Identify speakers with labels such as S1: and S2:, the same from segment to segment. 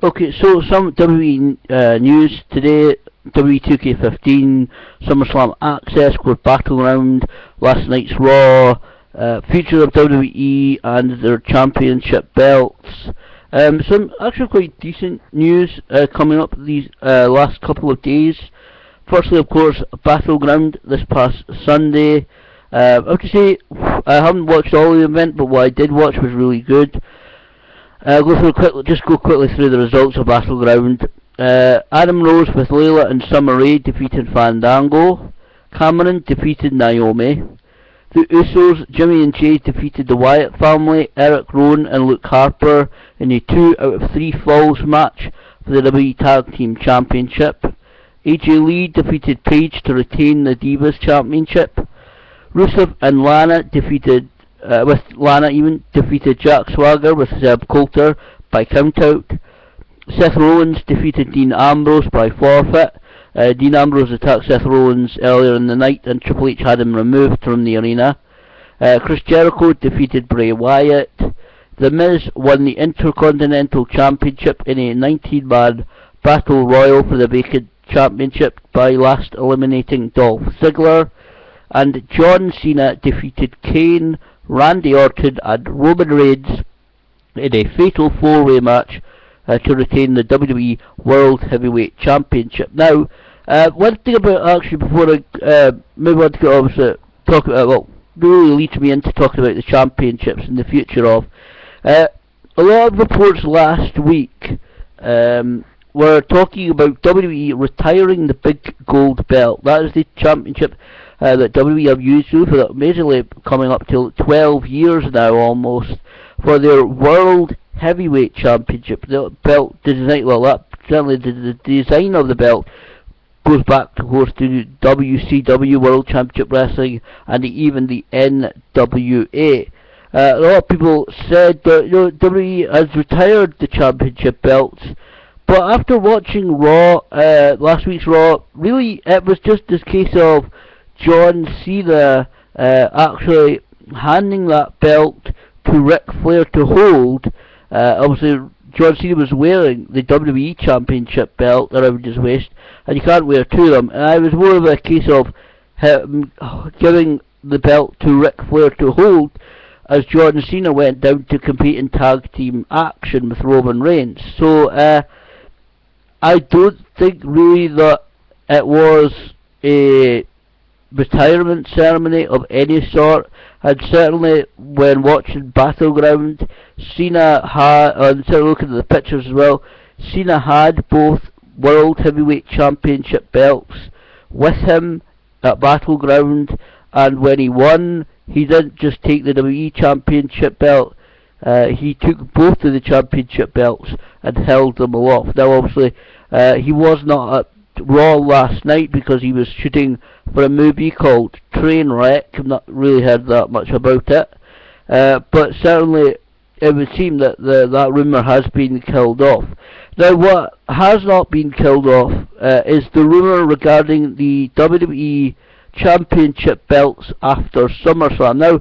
S1: Okay, so some WWE news today. WWE 2K15 SummerSlam Access with Battleground, last night's Raw, future of WWE and their championship belts. Some actually quite decent news coming up these last couple of days. Firstly, of course, Battleground this past Sunday. I have to say, I haven't watched all of the event, but what I did watch was really good. Go quickly through the results of Battleground. Adam Rose with Layla and Summer Rae defeated Fandango. Cameron defeated Naomi. The Usos, Jimmy and Jay defeated the Wyatt family, Eric Rowan and Luke Harper in a 2 out of 3 falls match for the WWE Tag Team Championship. AJ Lee defeated Paige to retain the Divas Championship. Rusev and Lana defeated Jack Swagger with Zeb Coulter by countout. Seth Rollins defeated Dean Ambrose by forfeit. Dean Ambrose attacked Seth Rollins earlier in the night and Triple H had him removed from the arena. Chris Jericho defeated Bray Wyatt. The Miz won the Intercontinental Championship in a 19-man battle royal for the vacant championship by last eliminating Dolph Ziggler. And John Cena defeated Kane, Randy Orton and Roman Reigns in a fatal 4-way match to retain the WWE World Heavyweight Championship. Now, one thing about, actually, before I move on to obviously talk about, really leads me into talking about the championships and the future of. A lot of reports last week were talking about WWE retiring the big gold belt. That is the championship that WWE have used for amazingly coming up to 12 years now almost, for their World Heavyweight Championship. The belt design, certainly the design of the belt goes back, of course, to WCW World Championship Wrestling and even the NWA. A lot of people said that WWE has retired the championship belts, but after watching Raw, last week's Raw, really it was just this case of John Cena actually handing that belt to Ric Flair to hold. Obviously, John Cena was wearing the WWE Championship belt around his waist, and you can't wear two of them. And it was more of a case of him giving the belt to Ric Flair to hold, as John Cena went down to compete in tag team action with Roman Reigns. So, I don't think really that it was a retirement ceremony of any sort, and certainly when watching Battleground, Cena had, and certainly looking at the pictures as well, Cena had both World Heavyweight Championship belts with him at Battleground, and when he won, he didn't just take the WWE Championship belt, he took both of the championship belts and held them aloft. Now obviously, he was not at Raw last night because he was shooting for a movie called Trainwreck. I've not really heard that much about it, but certainly it would seem that that rumour has been killed off. Now what has not been killed off is the rumour regarding the WWE Championship belts after SummerSlam. Now,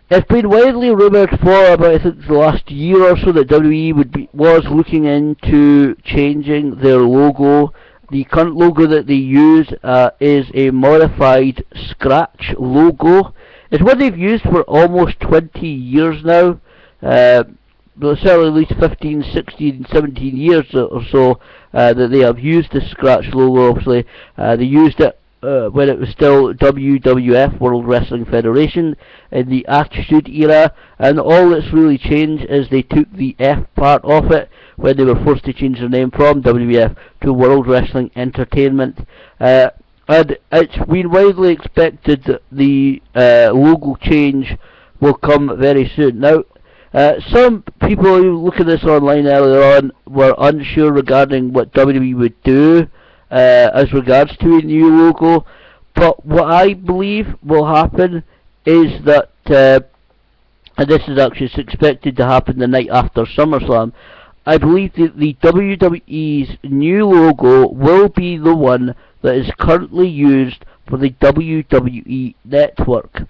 S1: it's been widely rumoured for about, I think, the last year or so that WWE was looking into changing their logo. The current logo that they use is a modified Scratch logo. It's what they've used for almost 20 years now. Certainly at least 15, 16, 17 years or so that they have used the Scratch logo. Obviously, they used it when it was still WWF, World Wrestling Federation, in the Attitude Era, and all that's really changed is they took the F part off it when they were forced to change their name from WWF to World Wrestling Entertainment. And it's been widely expected that the logo change will come very soon. Now, some people who look at this online earlier on were unsure regarding what WWE would do as regards to a new logo, but what I believe will happen is that, and this is actually expected to happen the night after SummerSlam, I believe that the WWE's new logo will be the one that is currently used for the WWE Network.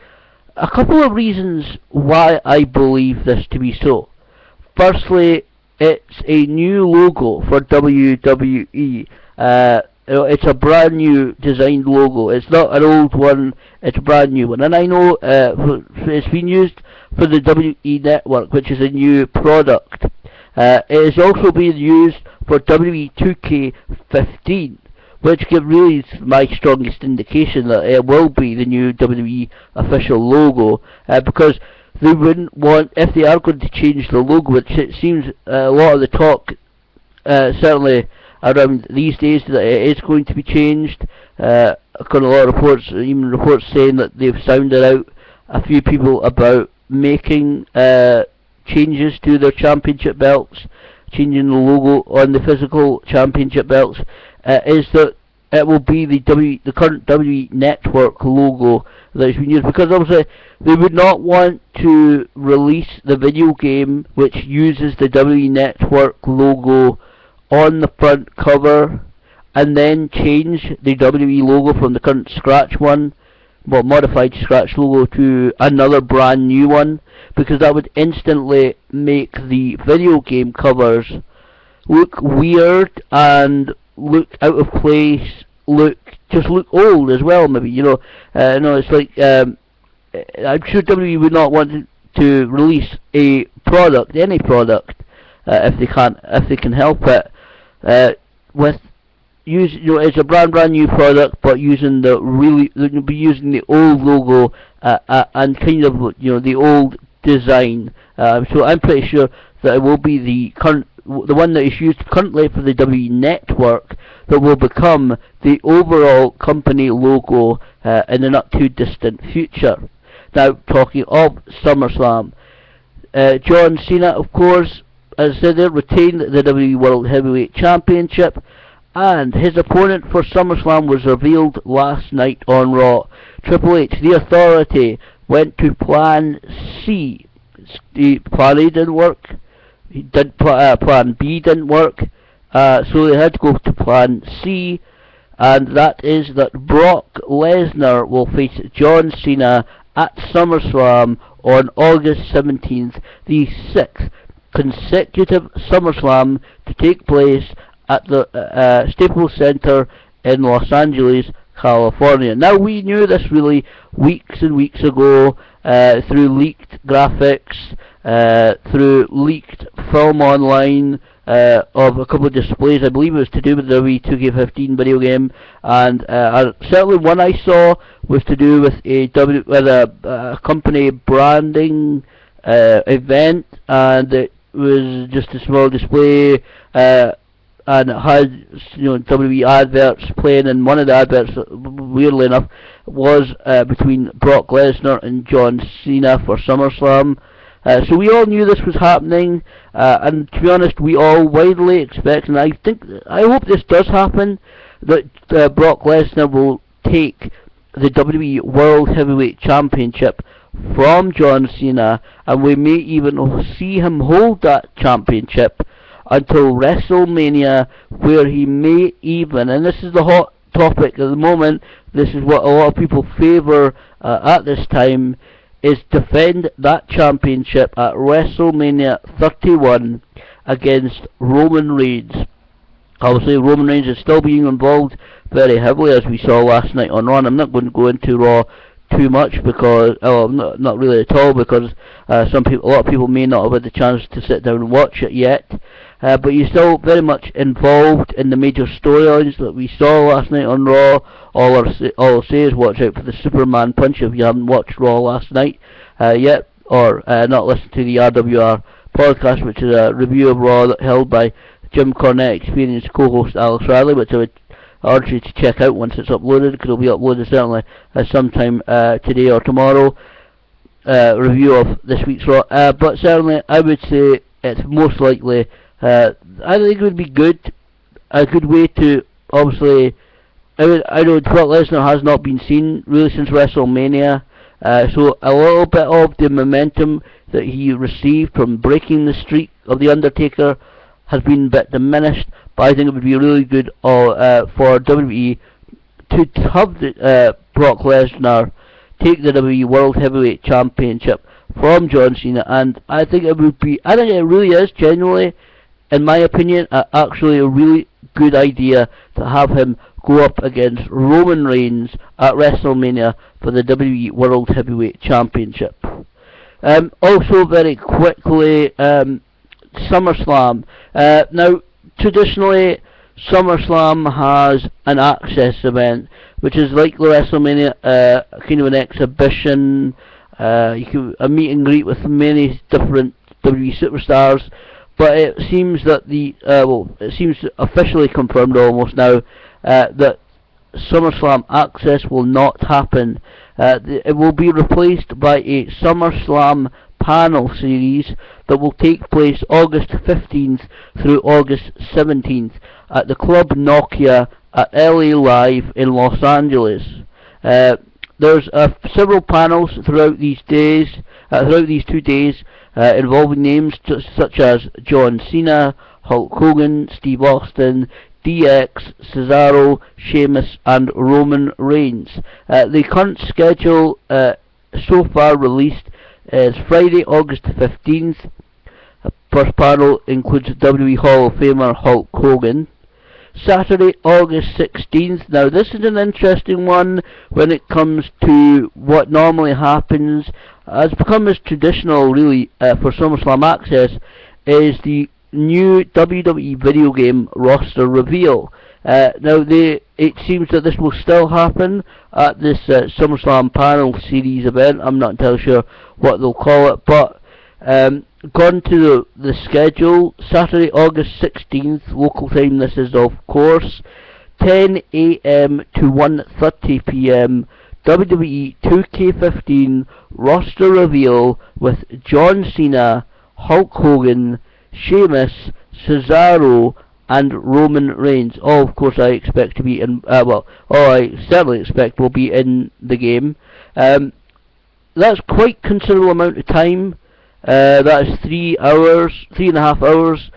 S1: A couple of reasons why I believe this to be so. Firstly, it's a new logo for WWE. It's a brand new designed logo. It's not an old one. It's a brand new one. And I know it's been used for the WWE Network, which is a new product. It is also being used for WWE 2K15, which really is my strongest indication that it will be the new WWE official logo, because they wouldn't want, if they are going to change the logo, which it seems a lot of the talk, certainly around these days, that it is going to be changed. I've got a lot of reports, even reports saying that they've sounded out a few people about making changes to their championship belts, changing the logo on the physical championship belts, is that it will be the current WWE Network logo that has been used, because obviously they would not want to release the video game which uses the WWE Network logo on the front cover and then change the WWE logo from the current Scratch one, well, modified Scratch logo, to another brand new one, because that would instantly make the video game covers look weird and look out of place, look old as well, maybe, no, it's like, I'm sure WWE would not want to release a product, any product, if they can help it, with it's a brand new product, but using using the old logo, and kind of, the old design. So I'm pretty sure that it will be the one that is used currently for the WWE Network that will become the overall company logo in the not too distant future. Now, talking of SummerSlam, John Cena, of course, as I said there, retained the WWE World Heavyweight Championship, and his opponent for SummerSlam was revealed last night on Raw. Triple H, the Authority, went to Plan C. Plan A didn't work. Plan B didn't work. So they had to go to Plan C, and that is that Brock Lesnar will face John Cena at SummerSlam on August 17th, the 6th consecutive SummerSlam to take place at the Staples Center in Los Angeles, California. Now, we knew this really weeks and weeks ago, through leaked graphics, through leaked film online, of a couple of displays. I believe it was to do with the Wwe 2K15 video game, and certainly one I saw was to do with a company branding event, and it was just a small display, and it had WWE adverts playing, and one of the adverts, weirdly enough, was between Brock Lesnar and John Cena for SummerSlam. So we all knew this was happening, and to be honest, we all widely expect, and I hope this does happen, that Brock Lesnar will take the WWE World Heavyweight Championship from John Cena, and we may even see him hold that championship until WrestleMania, where he may even, and this is the hot topic at the moment, this is what a lot of people favour at this time, is defend that championship at WrestleMania 31 against Roman Reigns. Obviously, Roman Reigns is still being involved very heavily, as we saw last night on Raw. I'm not going to go into Raw too much because, not really at all, because a lot of people may not have had the chance to sit down and watch it yet. But he's still very much involved in the major storylines that we saw last night on Raw. All I'll say is watch out for the Superman punch if you haven't watched Raw last night yet, or not listened to the RWR podcast, which is a review of Raw held by Jim Cornette Experience co-host Alex Riley, which I would urge you to check out once it's uploaded, because it'll be uploaded certainly sometime today or tomorrow. Review of this week's Raw, but certainly I would say it's most likely, I think it would be a good way to, obviously, I know Brock Lesnar has not been seen really since WrestleMania, so a little bit of the momentum that he received from breaking the streak of The Undertaker has been a bit diminished, but I think it would be really good for WWE to have Brock Lesnar take the WWE World Heavyweight Championship from John Cena, and I think it really is genuinely in my opinion, actually a really good idea to have him go up against Roman Reigns at WrestleMania for the WWE World Heavyweight Championship. Also, very quickly, SummerSlam. Now, traditionally, SummerSlam has an access event, which is like the WrestleMania, kind of an exhibition. You can a meet and greet with many different WWE superstars. But it seems that it seems officially confirmed almost now that SummerSlam Access will not happen. It will be replaced by a SummerSlam panel series that will take place August 15th through August 17th at the Club Nokia at LA Live in Los Angeles. There's several panels throughout these 2 days, involving names such as John Cena, Hulk Hogan, Steve Austin, DX, Cesaro, Sheamus and Roman Reigns. The current schedule so far released is Friday, August 15th. First panel includes WWE Hall of Famer Hulk Hogan. Saturday, August 16th. Now this is an interesting one when it comes to what normally happens, has become as traditional really for SummerSlam Access, is the new WWE video game roster reveal. Now it seems that this will still happen at this SummerSlam panel series event. I'm not entirely sure what they'll call it, but gone to the schedule, Saturday, August 16th, local time this is of course, 10 AM to 1:30 PM, WWE 2K15 roster reveal with John Cena, Hulk Hogan, Sheamus, Cesaro and Roman Reigns. All of course I expect to be in, all I certainly expect will be in the game. That's quite considerable amount of time. That is 3.5 hours.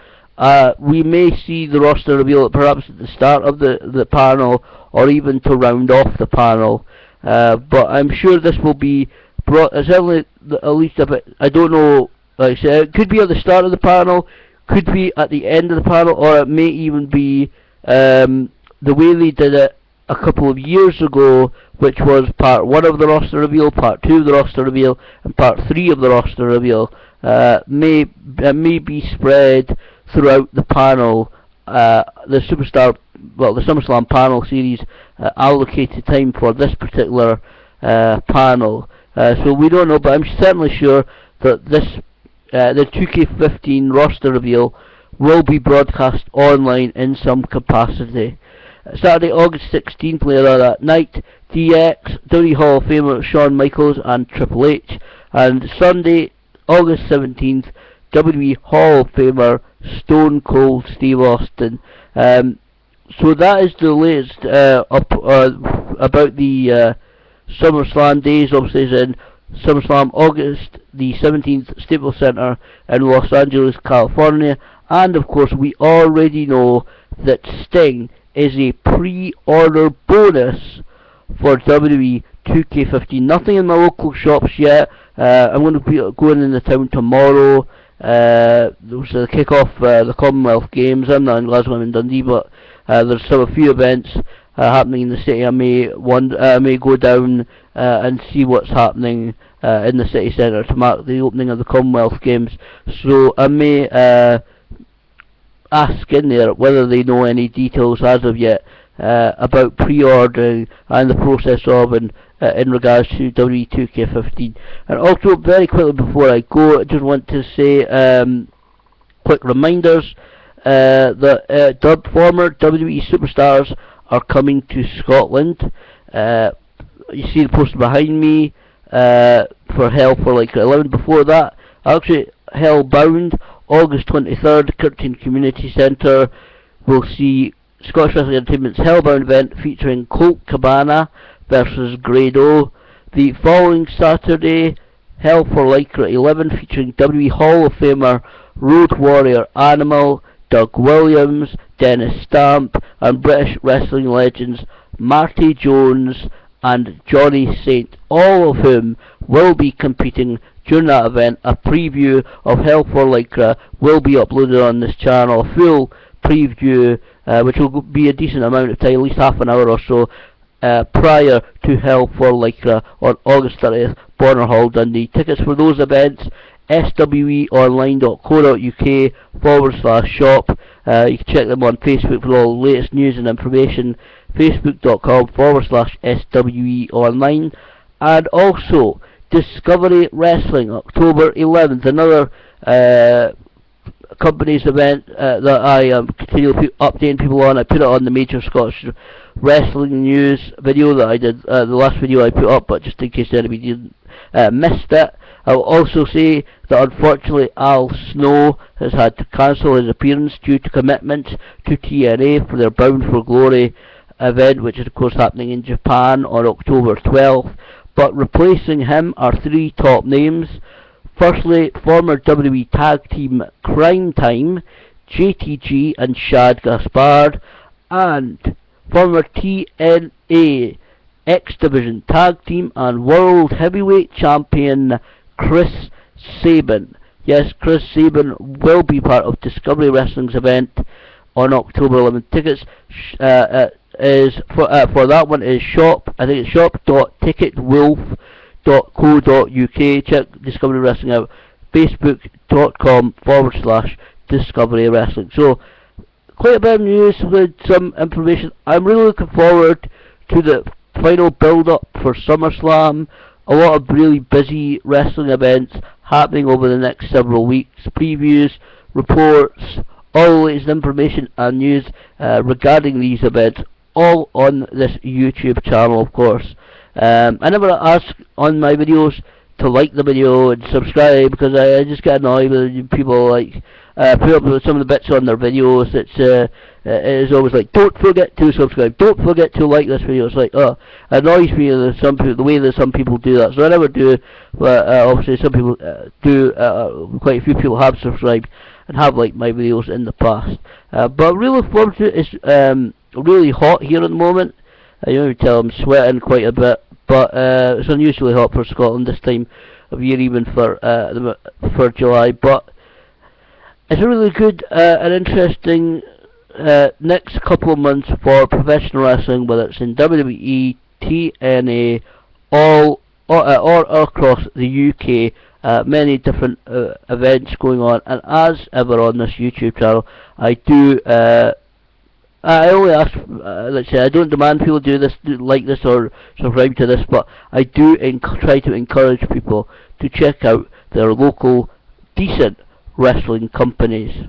S1: We may see the roster reveal perhaps at the start of the panel, or even to round off the panel. But I'm sure this will be brought, certainly at least a bit, I don't know, like I said, it could be at the start of the panel, could be at the end of the panel, or it may even be the way they did it a couple of years ago, which was part 1 of the roster reveal, part 2 of the roster reveal, and part 3 of the roster reveal. May be spread throughout the panel, the SummerSlam panel series allocated time for this particular panel. So we don't know, but I'm certainly sure that the 2K15 roster reveal will be broadcast online in some capacity. Saturday, August 16th, later that night, DX, WWE Hall of Famer Shawn Michaels and Triple H. And Sunday, August 17th, WWE Hall of Famer Stone Cold Steve Austin. So that is the latest about the SummerSlam days. Obviously is in SummerSlam August the 17th, Staples Center in Los Angeles, California. And of course we already know that Sting is a pre-order bonus for WWE 2K15. Nothing in my local shops yet. I'm going to be going in the town tomorrow. There was the kick-off the Commonwealth Games. I'm not in Glasgow, I'm in Dundee, but there's a few events happening in the city. I may go down and see what's happening in the city centre to mark the opening of the Commonwealth Games. So I may ask in there whether they know any details as of yet about pre-ordering and the process of and in regards to WWE 2K15. And also, very quickly before I go, I just want to say quick reminders that former WWE superstars are coming to Scotland. You see the poster behind me for Hell for like 11. Before that, actually Hellbound, August 23rd, Curtin Community Centre. We'll see Scottish Wrestling Entertainment's Hellbound event featuring Colt Cabana versus Grado. The following Saturday, Hell for Lycra 11, featuring WWE Hall of Famer Road Warrior Animal, Doug Williams, Dennis Stamp, and British wrestling legends Marty Jones and Johnny Saint, all of whom will be competing during that event. A preview of Hell for Lycra will be uploaded on this channel, a full preview, which will be a decent amount of time, at least half an hour or so, prior to Hell for Lycra on August 30th, Bonner Hall, Dundee. Tickets for those events, sweonline.co.uk/shop. You can check them on Facebook for all the latest news and information, facebook.com/sweonline. And also, Discovery Wrestling, October 11th, another company's event that I am continually updating people on. I put it on the Major Scottish Wrestling News video that I did, the last video I put up, but just in case anybody missed it. I will also say that unfortunately Al Snow has had to cancel his appearance due to commitments to TNA for their Bound for Glory event, which is of course happening in Japan on October 12th. But replacing him are three top names. Firstly, former WWE Tag Team Crime Time, JTG and Shad Gaspard, and former TNA X Division Tag Team and World Heavyweight Champion Chris Sabin. Yes, Chris Sabin will be part of Discovery Wrestling's event on October 11th. Tickets is for that one is shop. I think it's shop.ticketwolf.co.uk. Check Discovery Wrestling out. Facebook.com/Discovery Wrestling. So quite a bit of news with some information. I'm really looking forward to the final build-up for SummerSlam. A lot of really busy wrestling events happening over the next several weeks. Previews, reports, all the latest information and news regarding these events, all on this YouTube channel, of course. I never ask on my videos to like the video and subscribe, because I just get annoyed with people like put up with some of the bits on their videos. It's always like, don't forget to subscribe, don't forget to like this video. It's like, it annoys me the way that some people do that. So I never do, but obviously some people do. Quite a few people have subscribed and have liked my videos in the past. But really forward to it. It's really hot here at the moment. You can tell I'm sweating quite a bit, but it's unusually hot for Scotland this time of year, even for July. But it's a really good and interesting next couple of months for professional wrestling, whether it's in WWE, TNA, or across the UK. Many different events going on, and as ever on this YouTube channel, I only ask, let's say, I don't demand people do this, like this, or subscribe to this, but I do try to encourage people to check out their local, decent wrestling companies.